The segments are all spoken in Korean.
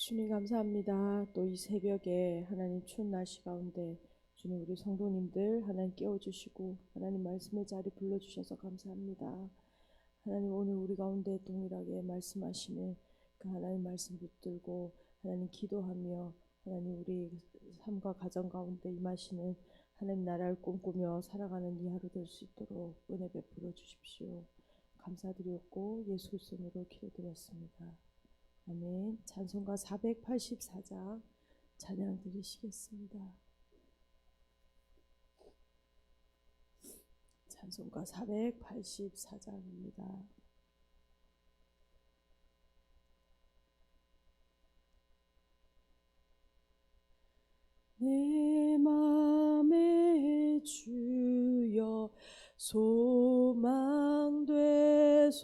주님 감사합니다. 또 이 새벽에 하나님 추운 날씨 가운데 주님 우리 성도님들 하나님 깨워주시고 하나님 말씀의 자리 불러주셔서 감사합니다. 하나님 오늘 우리 가운데 동일하게 말씀하시는 그 하나님 말씀 붙들고 하나님 기도하며 하나님 우리 삶과 가정 가운데 임하시는 하나님 나라를 꿈꾸며 살아가는 이 하루 될 수 있도록 은혜 베풀어 주십시오. 감사드렸고 예수 그리스도로 기도드렸습니다. 아멘. 찬송가 484장 찬양 드리시겠습니다. 찬송가 484장입니다. 내 맘에 주여 소망 되소서.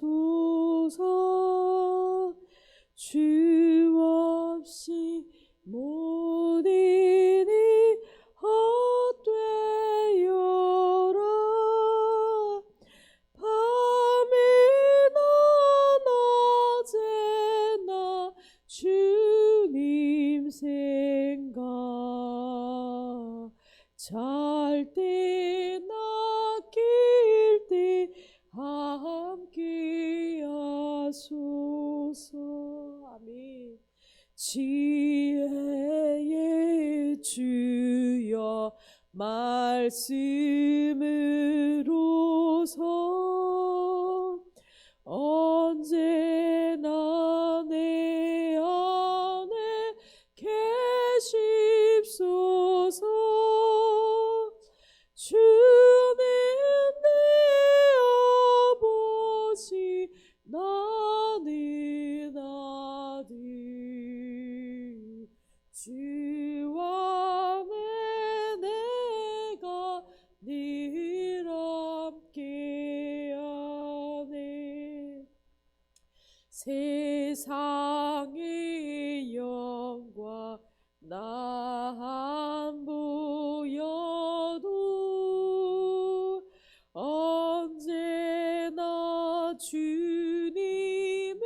주 없이 모든이 헛되어라. 밤이나 낮에나 주님 생각, 잘 때나 낄 때 함께 하소서. 아멘. 지혜의 주여 말씀으로서 언제나 내 안에 계십소서. 주는 내 아버지 나는 아들. 주 안에 내가 늘 함께하네. 세상의 영광 나 안 보여도 언제나 주님은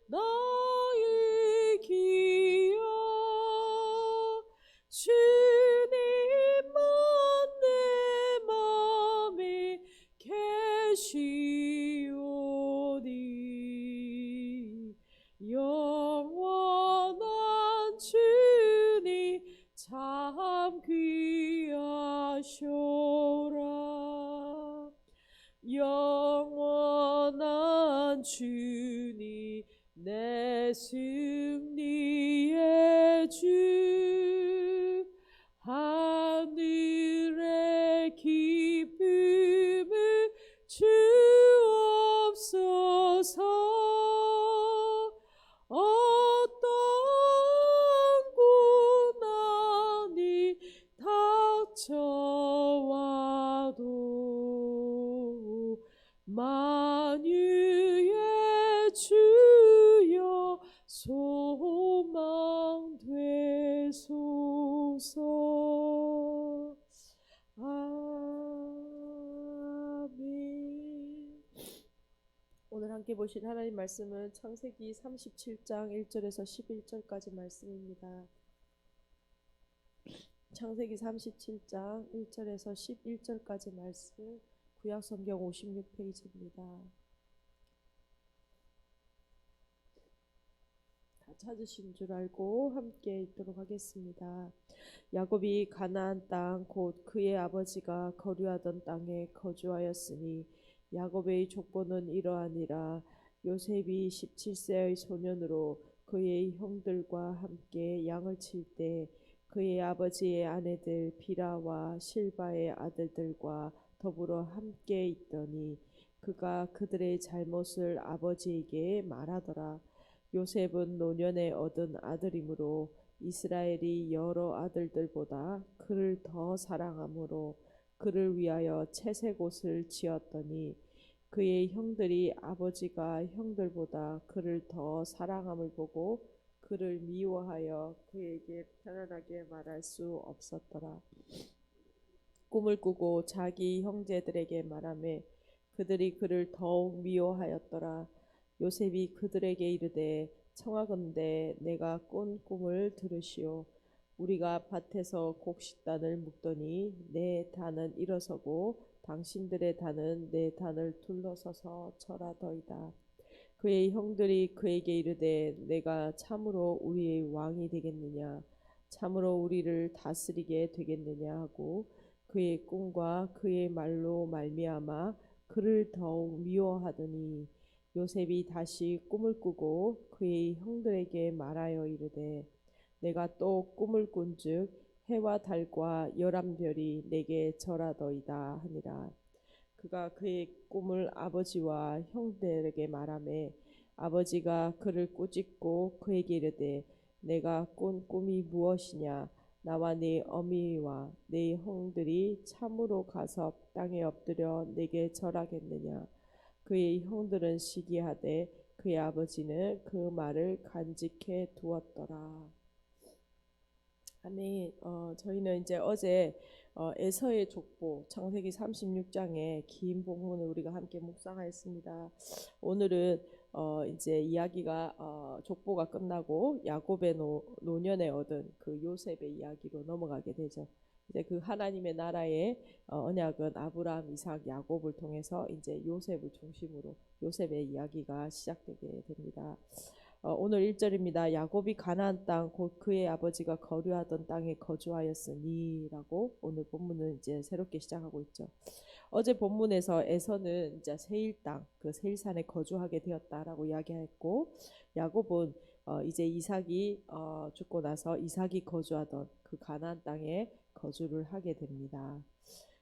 나의 기여. 주님만 내 맘에 계시오니 영원한 주님 참 귀하셔라. 영원한 주님 내 승리의 주. 하늘의 기쁨을 주옵소서. 어떤 고난이 닥쳐와도 만유의 주여 소망 되소서. 아멘. 오늘 함께 보실 하나님 말씀은 창세기 37장 1절에서 11절까지 말씀입니다. 창세기 37장 1절에서 11절까지 말씀, 구약성경 56페이지입니다. 다 찾으신 줄 알고 함께 읽도록 하겠습니다. 야곱이 가나안 땅 곧 그의 아버지가 거류하던 땅에 거주하였으니 야곱의 족보는 이러하니라. 요셉이 17세의 소년으로 그의 형들과 함께 양을 칠 때 그의 아버지의 아내들 비라와 실바의 아들들과 더불어 함께 있더니 그가 그들의 잘못을 아버지에게 말하더라. 요셉은 노년에 얻은 아들이므로 이스라엘이 여러 아들들보다 그를 더 사랑하므로 그를 위하여 채색 옷을 지었더니 그의 형들이 아버지가 형들보다 그를 더 사랑함을 보고 그를 미워하여 그에게 편안하게 말할 수 없었더라. 꿈을 꾸고 자기 형제들에게 말하매 그들이 그를 더욱 미워하였더라. 요셉이 그들에게 이르되 청하건대 내가 꾼 꿈을 들으시오. 우리가 밭에서 곡식단을 묶더니 내 단은 일어서고 당신들의 단은 내 단을 둘러서서 절하더이다. 그의 형들이 그에게 이르되 내가 참으로 우리의 왕이 되겠느냐 참으로 우리를 다스리게 되겠느냐 하고 그의 꿈과 그의 말로 말미암아 그를 더욱 미워하더니 요셉이 다시 꿈을 꾸고 그의 형들에게 말하여 이르되 내가 또 꿈을 꾼즉 해와 달과 열한 별이 내게 절하더이다 하니라. 그가 그의 꿈을 아버지와 형들에게 말하매 아버지가 그를 꾸짖고 그에게 이르되 내가 꾼 꿈이 무엇이냐 나와 네 어미와 네 형들이 참으로 가서 땅에 엎드려 내게 절하겠느냐. 그의 형들은 시기하되 그의 아버지는 그 말을 간직해 두었더라. 아멘. 저희는 이제 어제 에서의 족보 창세기 36장의 긴 본문을 우리가 함께 묵상하였습니다. 오늘은 이제 이야기가 족보가 끝나고 야곱의 노년에 얻은 그 요셉의 이야기로 넘어가게 되죠. 이제 그 하나님의 나라의 언약은 아브라함, 이삭, 야곱을 통해서 이제 요셉을 중심으로 요셉의 이야기가 시작되게 됩니다. 오늘 1절입니다. 야곱이 가나안 땅 곧 그의 아버지가 거류하던 땅에 거주하였으니라고 오늘 본문은 이제 새롭게 시작하고 있죠. 어제 본문에서 에서는 이제 세일 땅, 그 세일산에 거주하게 되었다라고 이야기했고 야곱은 이제 이삭이 죽고 나서 이삭이 거주하던 그 가나안 땅에 거주를 하게 됩니다.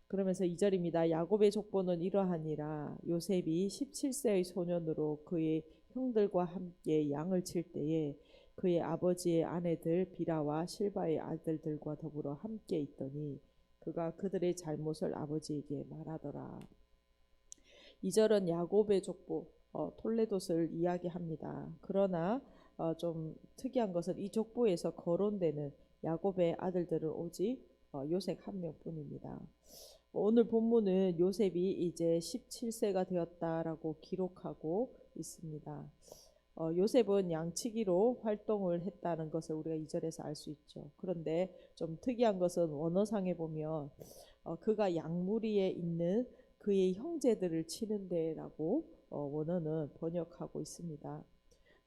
그러면서 2절입니다. 야곱의 족보는 이러하니라. 요셉이 17세의 소년으로 그의 형들과 함께 양을 칠 때에 그의 아버지의 아내들 비라와 실바의 아들들과 더불어 함께 있더니 그가 그들의 잘못을 아버지에게 말하더라. 2절은 야곱의 족보 톨레도스를 이야기합니다. 그러나 좀 특이한 것은 이 족보에서 거론되는 야곱의 아들들은 오직 요셉 한 명뿐입니다. 오늘 본문은 요셉이 이제 17세가 되었다라고 기록하고 있습니다. 요셉은 양치기로 활동을 했다는 것을 우리가 2절에서 알 수 있죠. 그런데 좀 특이한 것은 원어상에 보면 그가 양무리에 있는 그의 형제들을 치는 데라고 원어는 번역하고 있습니다.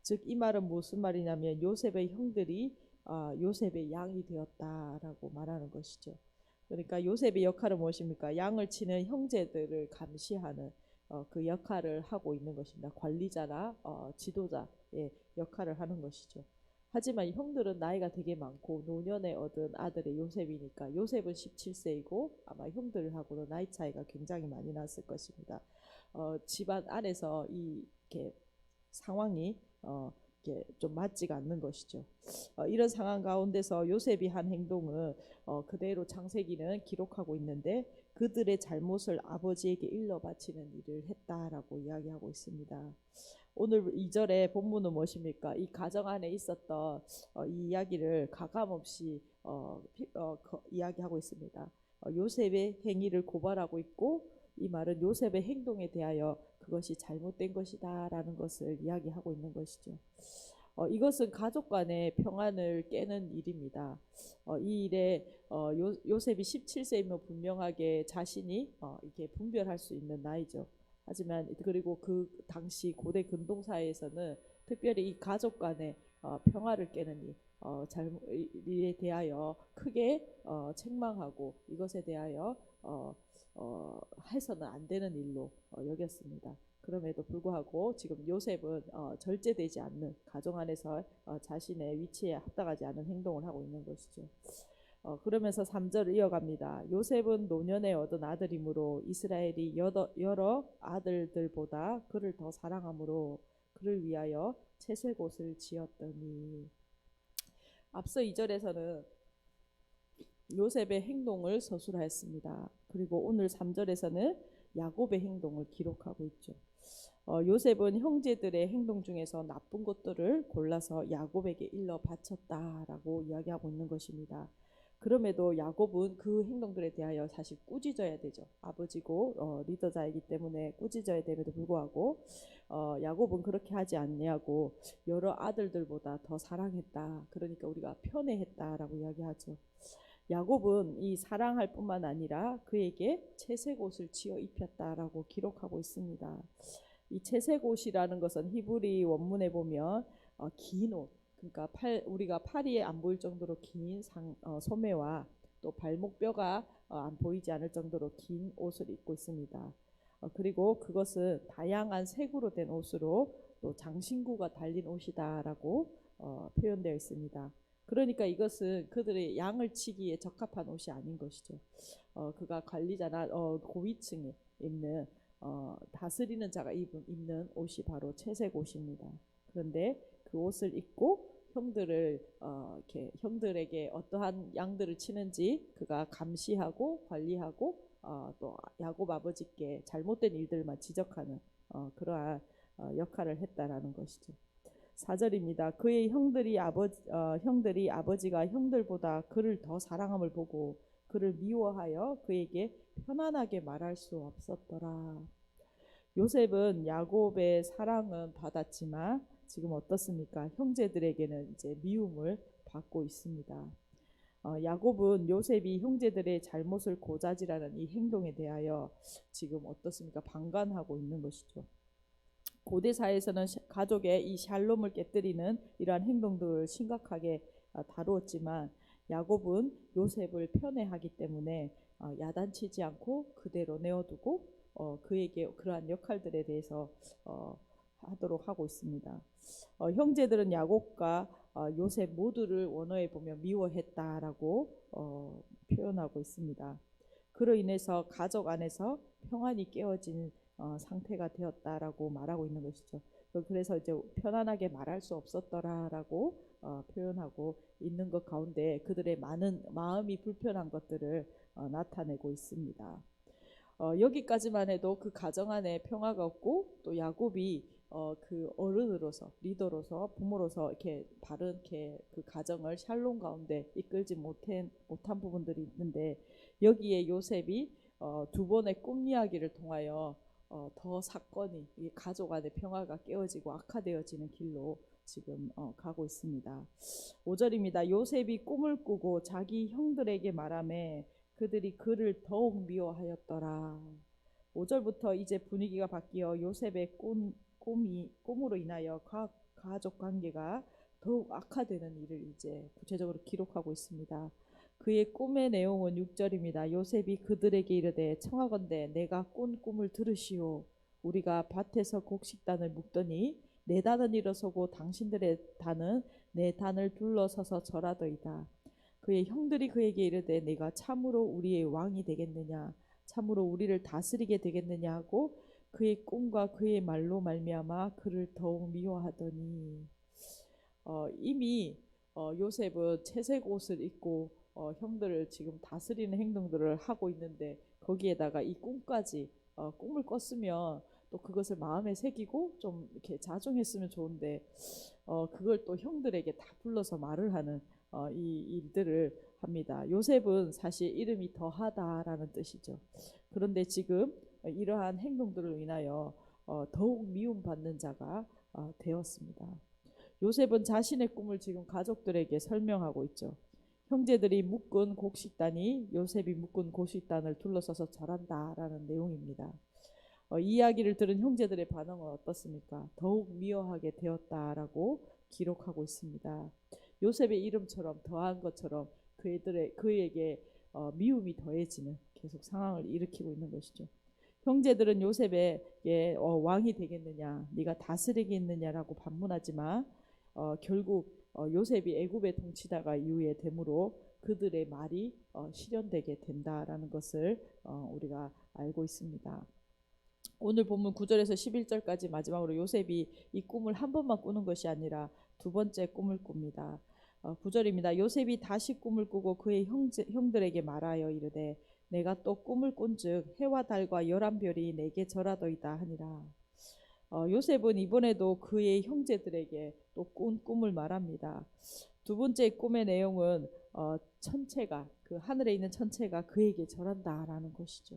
즉 이 말은 무슨 말이냐면 요셉의 형들이 요셉의 양이 되었다라고 말하는 것이죠. 그러니까 요셉의 역할은 무엇입니까? 양을 치는 형제들을 감시하는 그 역할을 하고 있는 것입니다. 관리자나 지도자의 역할을 하는 것이죠. 하지만 형들은 나이가 되게 많고 노년에 얻은 아들의 요셉이니까 요셉은 17세이고 아마 형들하고는 나이 차이가 굉장히 많이 났을 것입니다. 집안 안에서 이렇게 상황이 이렇게 좀 맞지가 않는 것이죠. 이런 상황 가운데서 요셉이 한 행동은 그대로 창세기는 기록하고 있는데 그들의 잘못을 아버지에게 일러 바치는 일을 했다라고 이야기하고 있습니다. 오늘 2절의 본문은 무엇입니까? 이 가정 안에 있었던 이 이야기를 가감없이 이야기하고 있습니다. 요셉의 행위를 고발하고 있고 이 말은 요셉의 행동에 대하여 그것이 잘못된 것이다 라는 것을 이야기하고 있는 것이죠. 이것은 가족 간의 평안을 깨는 일입니다. 이 일에 요셉이 17세이면 분명하게 자신이 이렇게 분별할 수 있는 나이죠. 하지만 그리고 그 당시 고대 근동사회에서는 특별히 이 가족 간의 평화를 깨는 일에 대하여 크게 책망하고 이것에 대하여 해서는 안 되는 일로 여겼습니다. 그럼에도 불구하고 지금 요셉은 절제되지 않는 가정 안에서 자신의 위치에 합당하지 않은 행동을 하고 있는 것이죠. 그러면서 3절을 이어갑니다. 요셉은 노년에 얻은 아들이므로 이스라엘이 여러 아들들보다 그를 더 사랑하므로 그를 위하여 채색옷을 지었더니 앞서 2절에서는 요셉의 행동을 서술하였습니다. 그리고 오늘 3절에서는 야곱의 행동을 기록하고 있죠. 요셉은 형제들의 행동 중에서 나쁜 것들을 골라서 야곱에게 일러 바쳤다라고 이야기하고 있는 것입니다. 그럼에도 야곱은 그 행동들에 대하여 사실 꾸짖어야 되죠. 아버지고 리더자이기 때문에 꾸짖어야 됨에도 불구하고 야곱은 그렇게 하지 않냐고, 여러 아들들보다 더 사랑했다. 그러니까 우리가 편애했다라고 이야기하죠. 야곱은 이 사랑할 뿐만 아니라 그에게 채색 옷을 지어 입혔다라고 기록하고 있습니다. 이 채색 옷이라는 것은 히브리 원문에 보면 긴 옷, 그러니까 우리가 팔이 안 보일 정도로 긴 소매와 또 발목뼈가 안 보이지 않을 정도로 긴 옷을 입고 있습니다. 그리고 그것은 다양한 색으로 된 옷으로 또 장신구가 달린 옷이다라고 표현되어 있습니다. 그러니까 이것은 그들의 양을 치기에 적합한 옷이 아닌 것이죠. 그가 관리자나 고위층에 입는 다스리는 자가 입는 옷이 바로 채색 옷입니다. 그런데 그 옷을 입고 이렇게 형들에게 어떠한 양들을 치는지 그가 감시하고 관리하고 또 야곱 아버지께 잘못된 일들만 지적하는 그러한 역할을 했다라는 것이죠. 4절입니다. 그의 형들이 아버지가 형들보다 그를 더 사랑함을 보고 그를 미워하여 그에게 편안하게 말할 수 없었더라. 요셉은 야곱의 사랑은 받았지만 지금 어떻습니까? 형제들에게는 이제 미움을 받고 있습니다. 야곱은 요셉이 형제들의 잘못을 고자질하는 이 행동에 대하여 지금 어떻습니까? 방관하고 있는 것이죠. 고대 사회에서는 가족의 이 샬롬을 깨뜨리는 이러한 행동들을 심각하게 다루었지만 야곱은 요셉을 편애하기 때문에 야단치지 않고 그대로 내어두고 그에게 그러한 역할들에 대해서 하도록 하고 있습니다. 형제들은 야곱과 요셉 모두를 원어에 보면 미워했다라고 표현하고 있습니다. 그로 인해서 가족 안에서 평안이 깨어진 상태가 되었다라고 말하고 있는 것이죠. 그래서 이제 편안하게 말할 수 없었더라라고 표현하고 있는 것 가운데 그들의 많은 마음이 불편한 것들을 나타내고 있습니다. 여기까지만 해도 그 가정 안에 평화가 없고 또 야곱이 그 어른으로서 리더로서 부모로서 이렇게 바르게 그 가정을 샬롬 가운데 이끌지 못한 부분들이 있는데 여기에 요셉이 두 번의 꿈 이야기를 통하여 더 사건이 이 가족 안의 평화가 깨어지고 악화되어지는 길로 지금 가고 있습니다. 5절입니다. 요셉이 꿈을 꾸고 자기 형들에게 말하매 그들이 그를 더욱 미워하였더라. 5절부터 이제 분위기가 바뀌어 요셉의 꿈으로 인하여 가족 관계가 더욱 악화되는 일을 이제 구체적으로 기록하고 있습니다. 그의 꿈의 내용은 6절입니다. 요셉이 그들에게 이르되 청하건대 내가 꾼 꿈을 들으시오. 우리가 밭에서 곡식단을 묶더니 내 단은 일어서고 당신들의 단은 내 단을 둘러서서 절하더이다. 그의 형들이 그에게 이르되 내가 참으로 우리의 왕이 되겠느냐, 참으로 우리를 다스리게 되겠느냐 하고 그의 꿈과 그의 말로 말미암아 그를 더욱 미워하더니 이미 요셉은 채색 옷을 입고 형들을 지금 다스리는 행동들을 하고 있는데 거기에다가 이 꿈까지 꿈을 꿨으면 또 그것을 마음에 새기고 좀 이렇게 자중했으면 좋은데 그걸 또 형들에게 다 불러서 말을 하는 이 일들을 합니다. 요셉은 사실 이름이 더하다라는 뜻이죠. 그런데 지금 이러한 행동들로 인하여 더욱 미움받는 자가 되었습니다. 요셉은 자신의 꿈을 지금 가족들에게 설명하고 있죠. 형제들이 묶은 곡식단이 요셉이 묶은 곡식단을 둘러서서 절한다라는 내용입니다. 이 이야기를 들은 형제들의 반응은 어떻습니까? 더욱 미워하게 되었다라고 기록하고 있습니다. 요셉의 이름처럼 더한 것처럼 그에게 미움이 더해지는 계속 상황을 일으키고 있는 것이죠. 형제들은 요셉에게 왕이 되겠느냐, 네가 다스리겠느냐라고 반문하지만 결국 요셉이 애굽의 통치다가 이후에 되므로 그들의 말이 실현되게 된다라는 것을 우리가 알고 있습니다. 오늘 본문 9절에서 11절까지 마지막으로 요셉이 이 꿈을 한 번만 꾸는 것이 아니라 두 번째 꿈을 꿉니다. 9절입니다. 요셉이 다시 꿈을 꾸고 그의 형들에게 말하여 이르되 내가 또 꿈을 꾼즉 해와 달과 11별이 내게 절하더이다 하니라. 요셉은 이번에도 그의 형제들에게 또 꾼 꿈을 말합니다. 두 번째 꿈의 내용은 천체가 그 하늘에 있는 천체가 그에게 절한다라는 것이죠.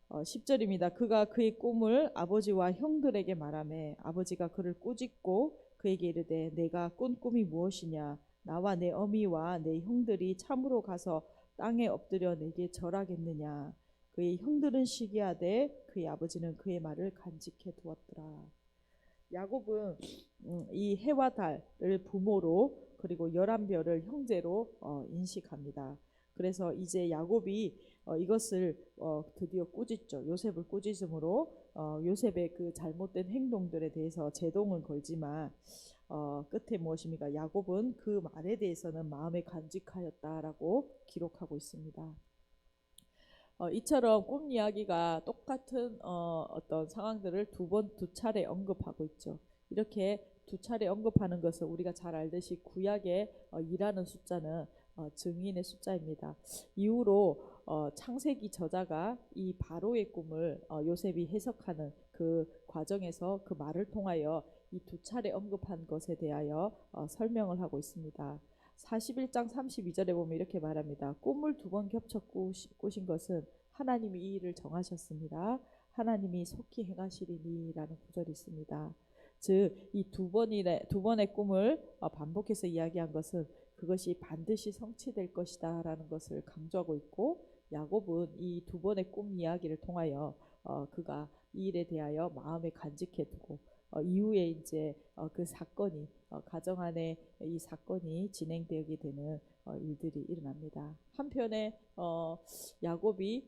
10절입니다. 그가 그의 꿈을 아버지와 형들에게 말하매 아버지가 그를 꾸짖고 그에게 이르되 내가 꾼 꿈이 무엇이냐 나와 내 어미와 내 형들이 참으로 가서 땅에 엎드려 내게 절하겠느냐. 그의 형들은 시기하되 그의 아버지는 그의 말을 간직해 두었더라. 야곱은 이 해와 달을 부모로 그리고 11별을 형제로 인식합니다. 그래서 이제 야곱이 이것을 드디어 꾸짖죠. 요셉을 꾸짖음으로 요셉의 그 잘못된 행동들에 대해서 제동은 걸지만 끝에 무엇입니까? 야곱은 그 말에 대해서는 마음에 간직하였다라고 기록하고 있습니다. 이처럼 꿈 이야기가 똑같은 어떤 상황들을 두 차례 언급하고 있죠. 이렇게 두 차례 언급하는 것은 우리가 잘 알듯이 구약의 2라는 숫자는 증인의 숫자입니다. 이후로 창세기 저자가 이 바로의 꿈을 요셉이 해석하는 그 과정에서 그 말을 통하여 이 두 차례 언급한 것에 대하여 설명을 하고 있습니다. 41장 32절에 보면 이렇게 말합니다. 꿈을 두 번 겹쳐 꾸신 것은 하나님이 이 일을 정하셨습니다. 하나님이 속히 행하시리니라는 구절이 있습니다. 즉 이 두 번의 꿈을 반복해서 이야기한 것은 그것이 반드시 성취될 것이다 라는 것을 강조하고 있고, 야곱은 이 두 번의 꿈 이야기를 통하여 그가 이 일에 대하여 마음에 간직해 두고 이후에 이제 그 사건이 가정 안에 이 사건이 진행되게 되는 일들이 일어납니다. 한편에 야곱이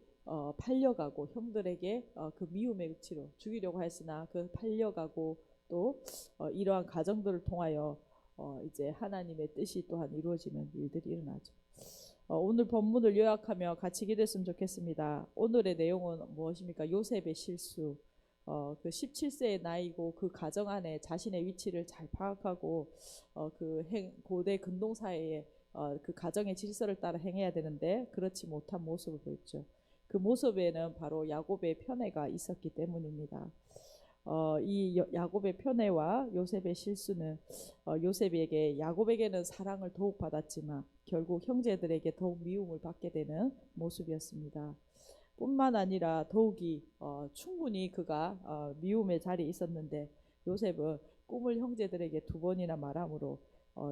팔려가고 형들에게 그 미움의 의치로 죽이려고 했으나 그 팔려가고 또 이러한 가정들을 통하여 이제 하나님의 뜻이 또한 이루어지는 일들이 일어나죠. 오늘 본문을 요약하며 같이 기도했으면 좋겠습니다. 오늘의 내용은 무엇입니까? 요셉의 실수. 그 17세의 나이고 그 가정 안에 자신의 위치를 잘 파악하고 고대 근동사회의 그 가정의 질서를 따라 행해야 되는데 그렇지 못한 모습을 보였죠. 그 모습에는 바로 야곱의 편애가 있었기 때문입니다. 이 야곱의 편애와 요셉의 실수는 요셉에게 야곱에게는 사랑을 더욱 받았지만 결국 형제들에게 더욱 미움을 받게 되는 모습이었습니다. 뿐만 아니라 더욱이 충분히 그가 미움의 자리에 있었는데 요셉은 꿈을 형제들에게 두 번이나 말함으로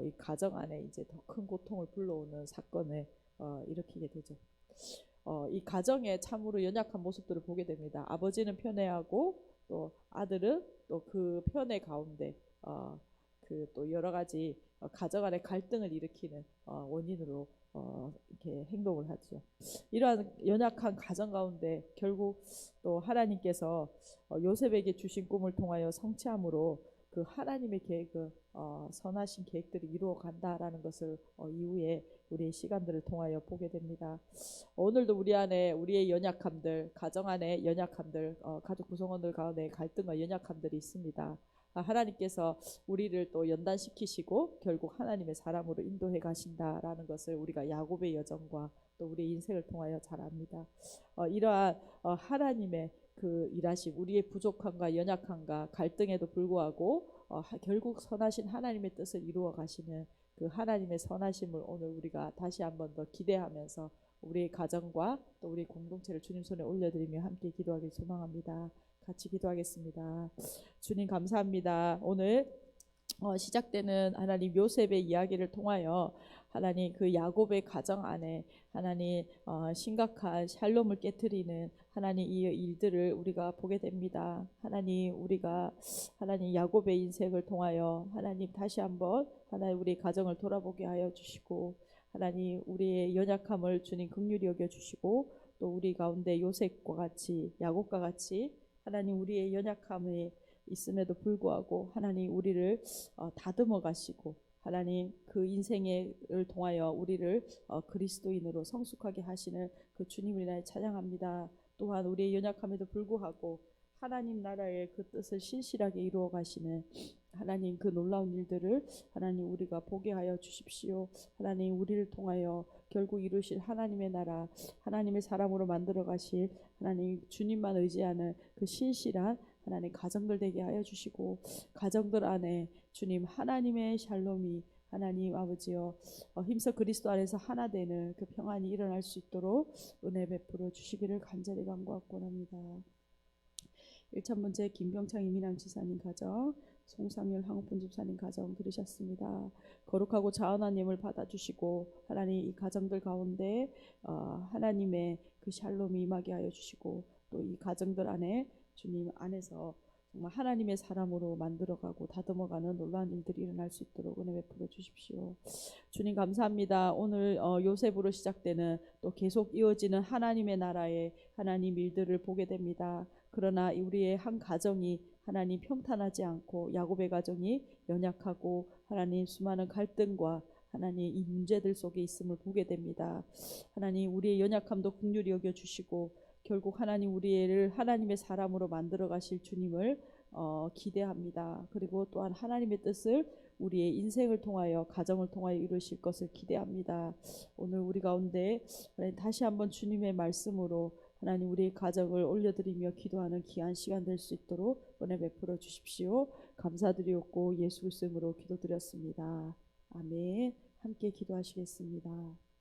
이 가정 안에 이제 더 큰 고통을 불러오는 사건을 일으키게 되죠. 이 가정의 참으로 연약한 모습들을 보게 됩니다. 아버지는 편애하고 또 아들은 또 그 편애 가운데 그 또 여러 가지 가정 안의 갈등을 일으키는 원인으로 이렇게 행동을 하죠. 이러한 연약한 가정 가운데 결국 또 하나님께서 요셉에게 주신 꿈을 통하여 성취함으로 그 하나님의 계획은 선하신 계획들이 이루어 간다라는 것을 이후에 우리의 시간들을 통하여 보게 됩니다. 오늘도 우리 안에 우리의 연약함들, 가정 안에 연약함들, 가족 구성원들 가운데 갈등과 연약함들이 있습니다. 하나님께서 우리를 또 연단시키시고 결국 하나님의 사람으로 인도해 가신다라는 것을 우리가 야곱의 여정과 또 우리의 인생을 통하여 잘 압니다. 이러한 하나님의 그 일하심, 우리의 부족함과 연약함과 갈등에도 불구하고 결국 선하신 하나님의 뜻을 이루어 가시는 그 하나님의 선하심을 오늘 우리가 다시 한번 더 기대하면서 우리의 가정과 또 우리 공동체를 주님 손에 올려드리며 함께 기도하길 소망합니다. 같이 기도하겠습니다. 주님 감사합니다. 오늘 시작되는 하나님 요셉의 이야기를 통하여 하나님 그 야곱의 가정 안에 하나님 심각한 샬롬을 깨트리는 하나님 이 일들을 우리가 보게 됩니다. 하나님 우리가 하나님 야곱의 인생을 통하여 하나님 다시 한번 하나님 우리 가정을 돌아보게 하여 주시고 하나님 우리의 연약함을 주님 긍휼히 여겨 주시고 또 우리 가운데 요셉과 같이 야곱과 같이 하나님 우리의 연약함에 있음에도 불구하고 하나님 우리를 다듬어 가시고 하나님 그 인생을 통하여 우리를 그리스도인으로 성숙하게 하시는 그 주님을 인하여 찬양합니다. 또한 우리의 연약함에도 불구하고 하나님 나라의 그 뜻을 신실하게 이루어 가시는 하나님 그 놀라운 일들을 하나님 우리가 보게 하여 주십시오. 하나님 우리를 통하여 결국 이루실 하나님의 나라, 하나님의 사람으로 만들어 가실 하나님 주님만 의지하는 그 신실한 하나님 가정들 되게 하여 주시고 가정들 안에 주님 하나님의 샬롬이 하나님 아버지여 힘써 그리스도 안에서 하나 되는 그 평안이 일어날 수 있도록 은혜 베풀어 주시기를 간절히 간구하옵고합니다. 1차 문제 김병창 이민남 지사님 가정, 송상열 황우푼 집사님 가정 들으셨습니다. 거룩하고 자원한 예물 받아주시고 하나님 이 가정들 가운데 하나님의 그 샬롬이 임하게 하여 주시고 또 이 가정들 안에 주님 안에서 정말 하나님의 사람으로 만들어가고 다듬어가는 놀라운 일들이 일어날 수 있도록 은혜 베풀어 주십시오. 주님 감사합니다. 오늘 요셉으로 시작되는 또 계속 이어지는 하나님의 나라의 하나님 일들을 보게 됩니다. 그러나 우리의 한 가정이 하나님 평탄하지 않고 야곱의 가정이 연약하고 하나님 수많은 갈등과 하나님 이 문제들 속에 있음을 보게 됩니다. 하나님 우리의 연약함도 긍휼히 여겨주시고 결국 하나님 우리를 하나님의 사람으로 만들어 가실 주님을 기대합니다. 그리고 또한 하나님의 뜻을 우리의 인생을 통하여 가정을 통하여 이루실 것을 기대합니다. 오늘 우리 가운데 다시 한번 주님의 말씀으로 하나님 우리의 가정을 올려드리며 기도하는 귀한 시간 될 수 있도록 은혜 베풀어 주십시오. 감사드리옵고 예수 그리스도로 기도드렸습니다. 아멘. 함께 기도하시겠습니다.